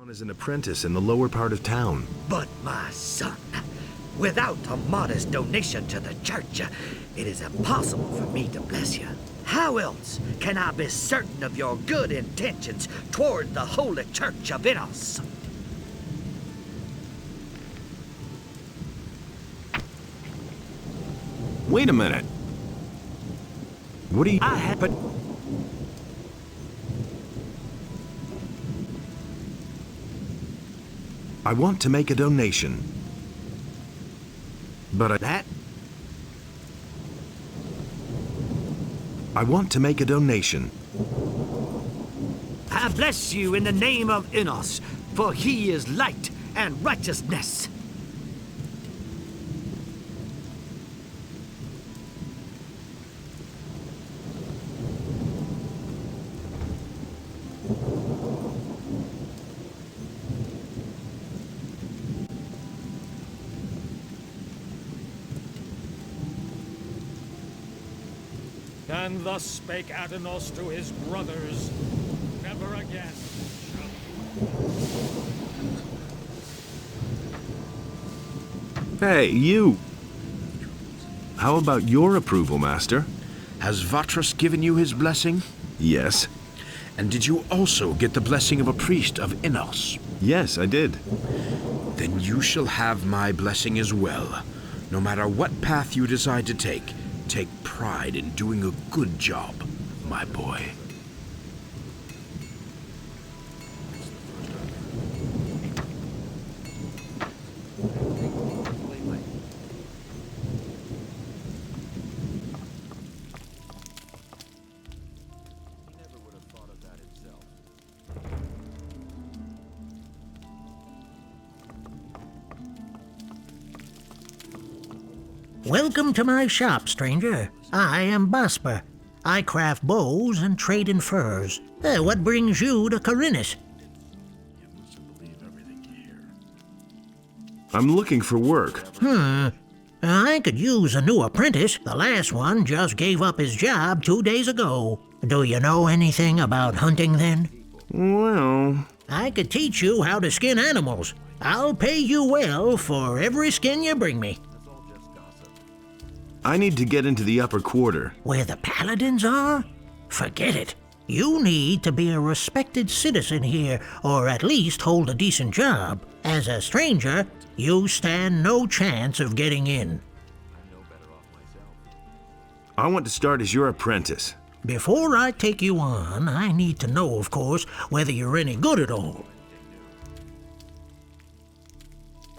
As an apprentice in the lower part of town. But my son, without a modest donation to the church, it is impossible for me to bless you. How else can I be certain of your good intentions toward the Holy Church of Innos? Wait a minute. What do you... I have... But... I want to make a donation. But I want to make a donation. I bless you in the name of Innos, for he is light and righteousness. And thus spake Adonos to his brothers, never again shall... Hey, you! How about your approval, Master? Has Vatras given you his blessing? Yes. And did you also get the blessing of a priest of Innos? Yes, I did. Then you shall have my blessing as well. No matter what path you decide to take pride in doing a good job, my boy. Welcome to my shop, stranger. I am Basper. I craft bows and trade in furs. What brings you to Corinus? I'm looking for work. I could use a new apprentice. The last one just gave up his job 2 days ago. Do you know anything about hunting, then? Well... I could teach you how to skin animals. I'll pay you well for every skin you bring me. I need to get into the upper quarter. Where the paladins are? Forget it. You need to be a respected citizen here, or at least hold a decent job. As a stranger, you stand no chance of getting in. I want to start as your apprentice. Before I take you on, I need to know, of course, whether you're any good at all.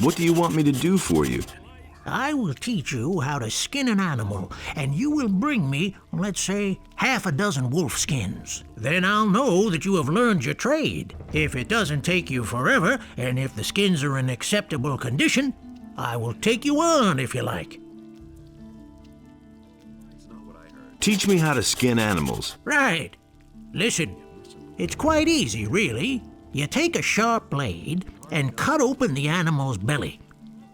What do you want me to do for you? I will teach you how to skin an animal, and you will bring me, let's say, half a dozen wolf skins. Then I'll know that you have learned your trade. If it doesn't take you forever, and if the skins are in acceptable condition, I will take you on if you like. Teach me how to skin animals. Right. Listen, it's quite easy, really. You take a sharp blade and cut open the animal's belly.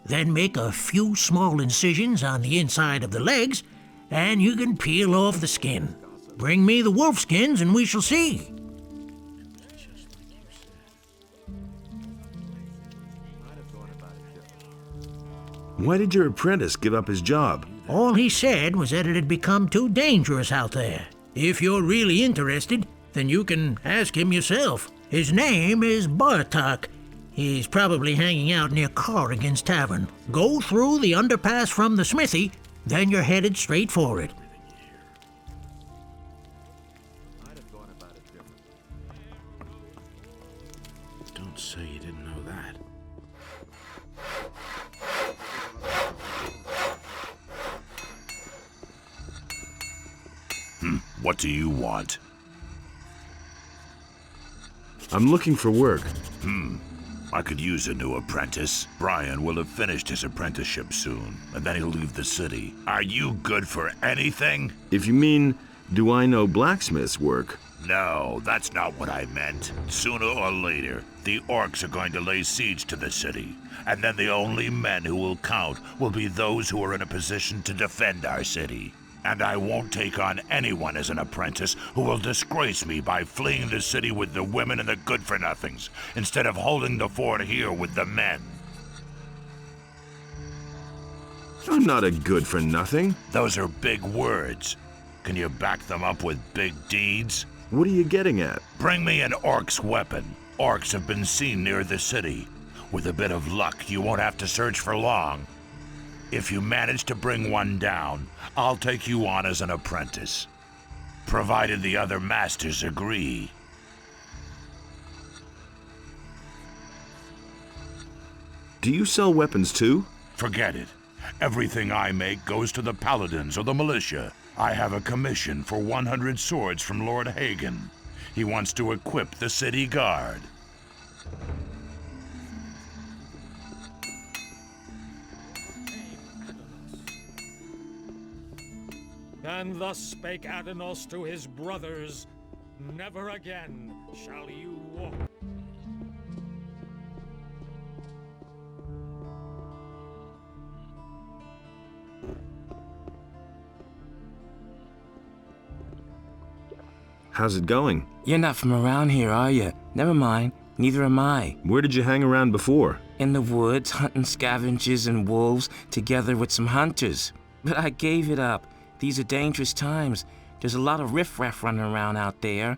Then make a few small incisions on the inside of the legs, and you can peel off the skin. Bring me the wolf skins and we shall see. Why did your apprentice give up his job? All he said was that it had become too dangerous out there. If you're really interested, then you can ask him yourself. His name is Bartok. He's probably hanging out near Corrigan's Tavern. Go through the underpass from the smithy, then you're headed straight for it. Don't say you didn't know that. What do you want? I'm looking for work. I could use a new apprentice. Brian will have finished his apprenticeship soon, and then he'll leave the city. Are you good for anything? If you mean, do I know blacksmith's work? No, that's not what I meant. Sooner or later, the orcs are going to lay siege to the city, and then the only men who will count will be those who are in a position to defend our city. And I won't take on anyone as an apprentice who will disgrace me by fleeing the city with the women and the good-for-nothings, instead of holding the fort here with the men. I'm not a good-for-nothing. Those are big words. Can you back them up with big deeds? What are you getting at? Bring me an orc's weapon. Orcs have been seen near the city. With a bit of luck, you won't have to search for long. If you manage to bring one down, I'll take you on as an apprentice. Provided the other masters agree. Do you sell weapons too? Forget it. Everything I make goes to the paladins or the militia. I have a commission for 100 swords from Lord Hagen. He wants to equip the city guard. And thus spake Adanos to his brothers, "Never again shall you walk." How's it going? You're not from around here, are you? Never mind, neither am I. Where did you hang around before? In the woods, hunting scavengers and wolves, together with some hunters. But I gave it up. These are dangerous times. There's a lot of riffraff running around out there.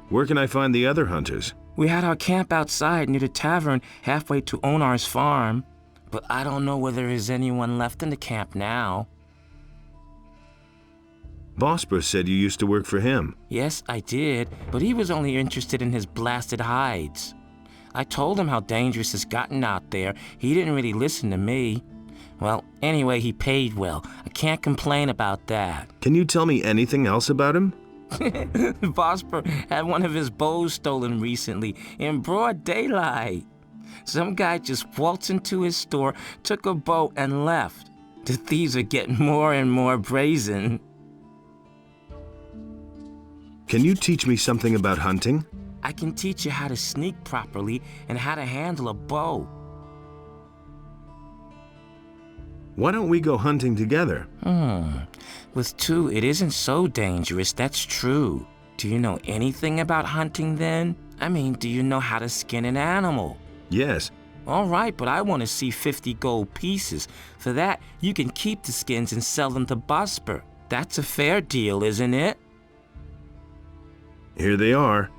Where can I find the other hunters? We had our camp outside near the tavern halfway to Onar's farm. But I don't know whether there is anyone left in the camp now. Bosper said you used to work for him. Yes, I did, but he was only interested in his blasted hides. I told him how dangerous it's gotten out there. He didn't really listen to me. Well, anyway, he paid well. I can't complain about that. Can you tell me anything else about him? Bosper had one of his bows stolen recently in broad daylight. Some guy just waltzed into his store, took a bow, and left. The thieves are getting more and more brazen. Can you teach me something about hunting? I can teach you how to sneak properly and how to handle a bow. Why don't we go hunting together? With two, it isn't so dangerous, that's true. Do you know anything about hunting then? I mean, do you know how to skin an animal? Yes. All right, but I want to see 50 gold pieces. For that, you can keep the skins and sell them to Bosper. That's a fair deal, isn't it? Here they are.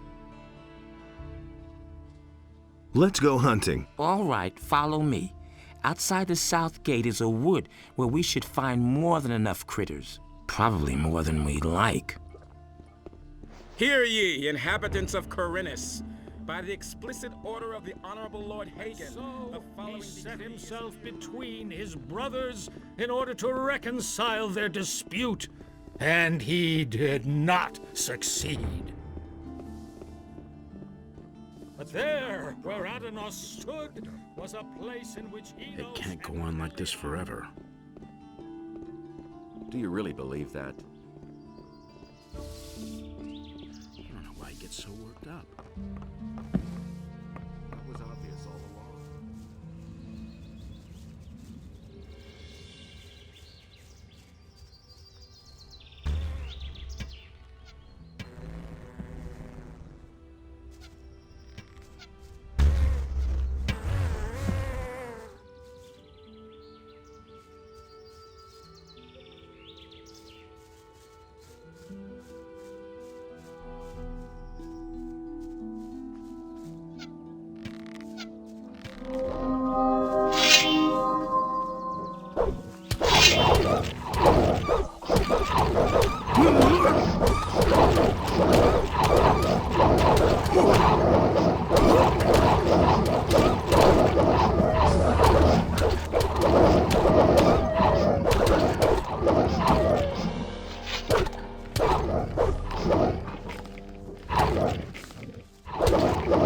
Let's go hunting. All right, follow me. Outside the south gate is a wood where we should find more than enough critters. Probably more than we'd like. Hear ye, inhabitants of Corinus. By the explicit order of the Honorable Lord Hagen, So the he following set decree is- himself between his brothers in order to reconcile their dispute, and he did not succeed. But there, where Adanos stood, was a place in which It Enos can't go on like this forever. Do you really believe that? I don't know why he gets so worked up. That was obvious all along.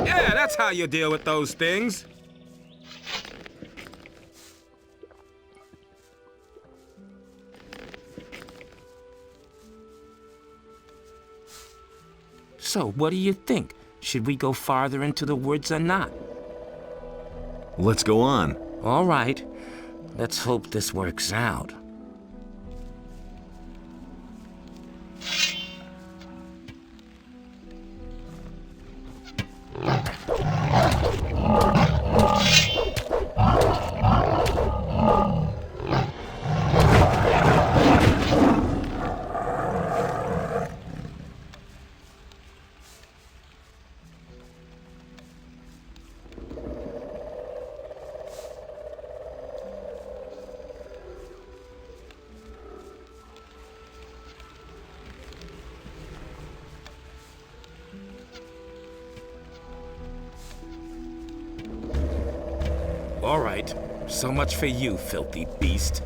Yeah, that's how you deal with those things. So, what do you think? Should we go farther into the woods or not? Let's go on. All right. Let's hope this works out. All right. So much for you, filthy beast.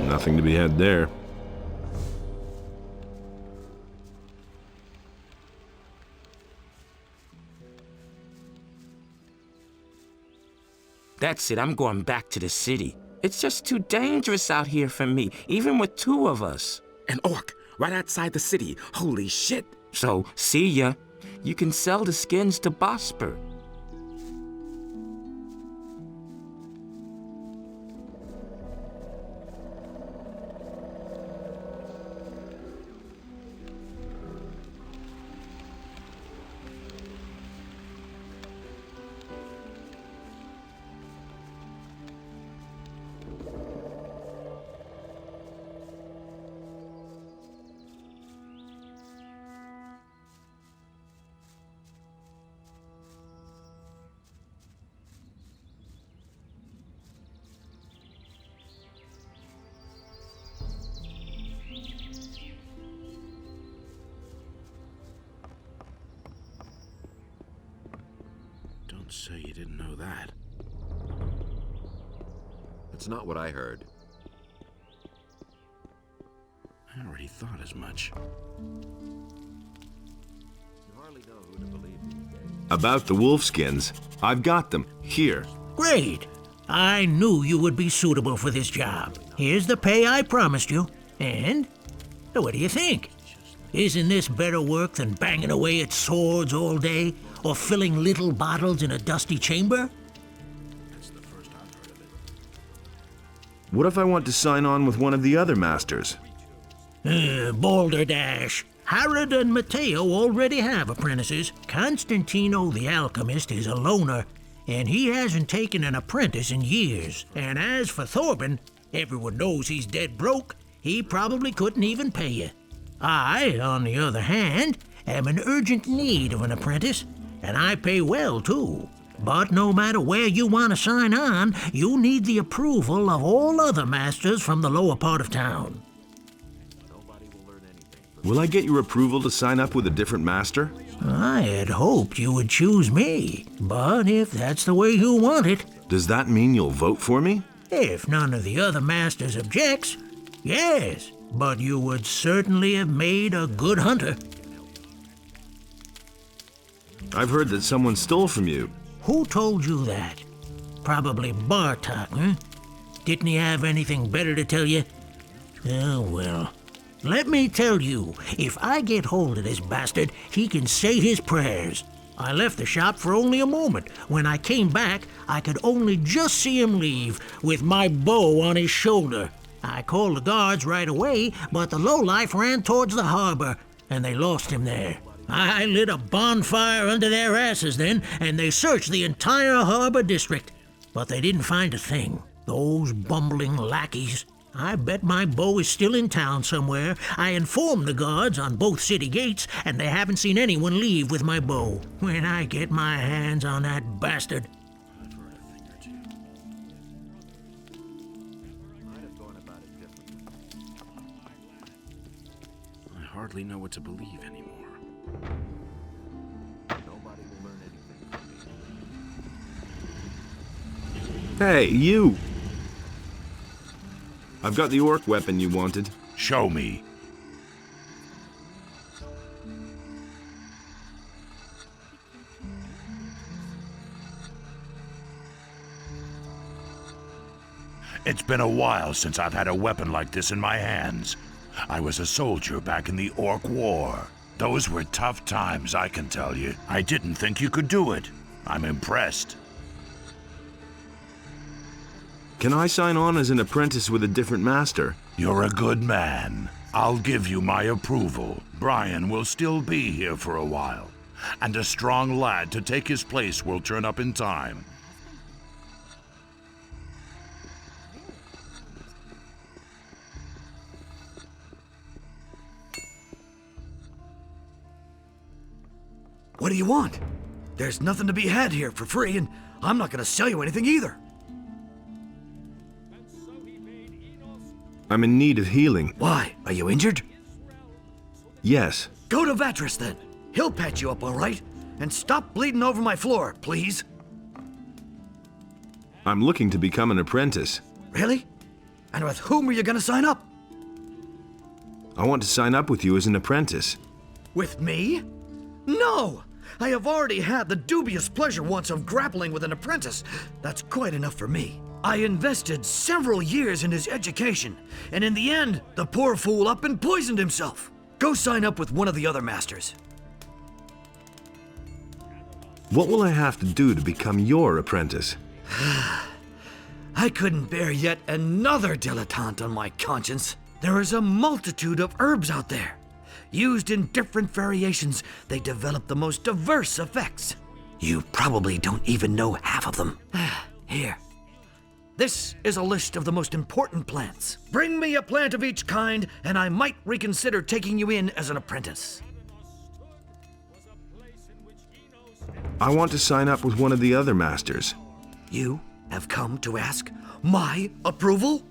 Nothing to be had there. That's it, I'm going back to the city. It's just too dangerous out here for me, even with two of us. An orc, right outside the city. Holy shit. So, see ya. You can sell the skins to Bosper. Don't say you didn't know that. That's not what I heard. I already thought as much. You hardly know who to believe these days. About the wolfskins, I've got them. Here. Great. I knew you would be suitable for this job. Here's the pay I promised you. And what do you think? Isn't this better work than banging away at swords all day or filling little bottles in a dusty chamber? That's the first I've heard of it. What if I want to sign on with one of the other masters? Balderdash. Harrod and Matteo already have apprentices. Constantino the alchemist is a loner, and he hasn't taken an apprentice in years. And as for Thorben, everyone knows he's dead broke. He probably couldn't even pay you. I, on the other hand, am in urgent need of an apprentice, and I pay well, too. But no matter where you want to sign on, you need the approval of all other masters from the lower part of town. Nobody will learn anything from Will I get your approval to sign up with a different master? I had hoped you would choose me, but if that's the way you want it, Does that mean you'll vote for me? if none of the other masters objects, yes, but you would certainly have made a good hunter. I've heard that someone stole from you. Who told you that? Probably Bartok, huh? Didn't he have anything better to tell you? Oh, well. Let me tell you, if I get hold of this bastard, he can say his prayers. I left the shop for only a moment. When I came back, I could only just see him leave, with my bow on his shoulder. I called the guards right away, but the lowlife ran towards the harbor, and they lost him there. I lit a bonfire under their asses then, and they searched the entire harbor district. But they didn't find a thing. Those bumbling lackeys. I bet my bow is still in town somewhere. I informed the guards on both city gates, and they haven't seen anyone leave with my bow. When I get my hands on that bastard. I've heard a thing or two. Might have gone about it differently. I hardly know what to believe anymore. Nobody will learn anything from me. Hey, you! I've got the orc weapon you wanted. Show me. It's been a while since I've had a weapon like this in my hands. I was a soldier back in the Orc War. Those were tough times, I can tell you. I didn't think you could do it. I'm impressed. Can I sign on as an apprentice with a different master? You're a good man. I'll give you my approval. Brian will still be here for a while, and a strong lad to take his place will turn up in time. What do you want? There's nothing to be had here for free, and I'm not gonna sell you anything either. I'm in need of healing. Why? Are you injured? Yes. Go to Vatras then. He'll patch you up all right. And stop bleeding over my floor, please. I'm looking to become an apprentice. Really? And with whom are you gonna sign up? I want to sign up with you as an apprentice. With me? No! I have already had the dubious pleasure once of grappling with an apprentice. That's quite enough for me. I invested several years in his education, and in the end, the poor fool up and poisoned himself. Go sign up with one of the other masters. What will I have to do to become your apprentice? I couldn't bear yet another dilettante on my conscience. There is a multitude of herbs out there. Used in different variations, they develop the most diverse effects. You probably don't even know half of them. Here. This is a list of the most important plants. Bring me a plant of each kind, and I might reconsider taking you in as an apprentice. I want to sign up with one of the other masters. You have come to ask my approval?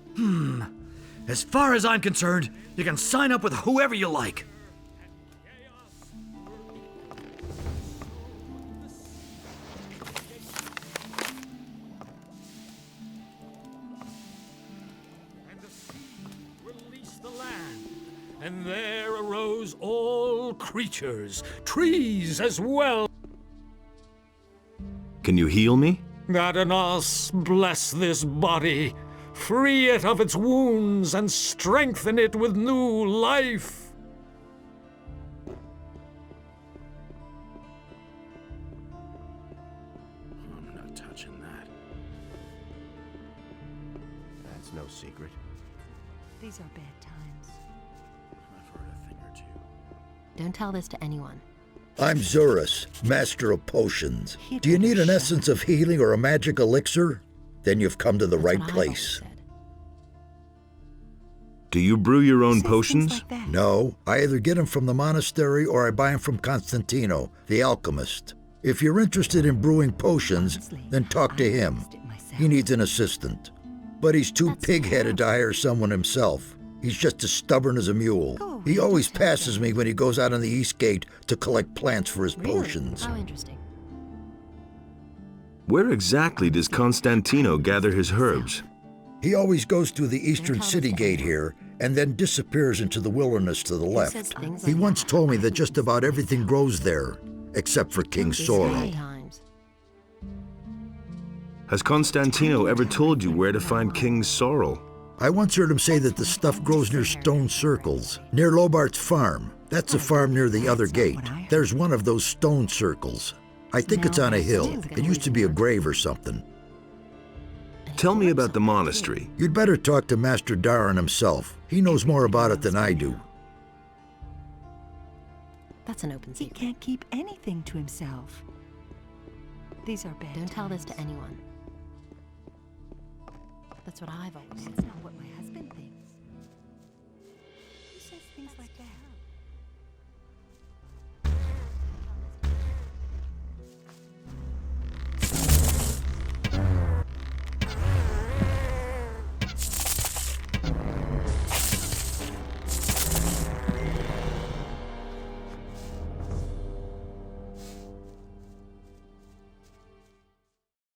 As far as I'm concerned, you can sign up with whoever you like. And there arose all creatures, trees as well. Can you heal me? Adanos, bless this body, free it of its wounds, and strengthen it with new life. I'm not touching that. That's no secret. These are bad times. I've heard a thing or two. Don't tell this to anyone. I'm Zurus, Master of Potions. Do you need an essence of healing or a magic elixir? Then you've come to the right place. Do you brew your own potions? No, I either get them from the monastery or I buy them from Constantino, the alchemist. If you're interested in brewing potions, then talk to him. He needs an assistant. But he's too pig-headed to hire someone himself. He's just as stubborn as a mule. He always passes me when he goes out on the East Gate to collect plants for his potions. How interesting. Where exactly does Constantino gather his herbs? He always goes through the eastern city gate here and then disappears into the wilderness to the left. He once told me that just about everything grows there, except for King Sorrow. Has Constantino ever told you where to find King Sorrel? I once heard him say that the stuff grows near stone circles, near Lobart's farm. That's a farm near the other gate. There's one of those stone circles. I think it's on a hill. It used to be a grave or something. Tell me about the monastery. You'd better talk to Master Darren himself. He knows more about it than I do. That's an open secret. He can't keep anything to himself. These are bad. Don't tell this to anyone. That's what I've always said. That's not what my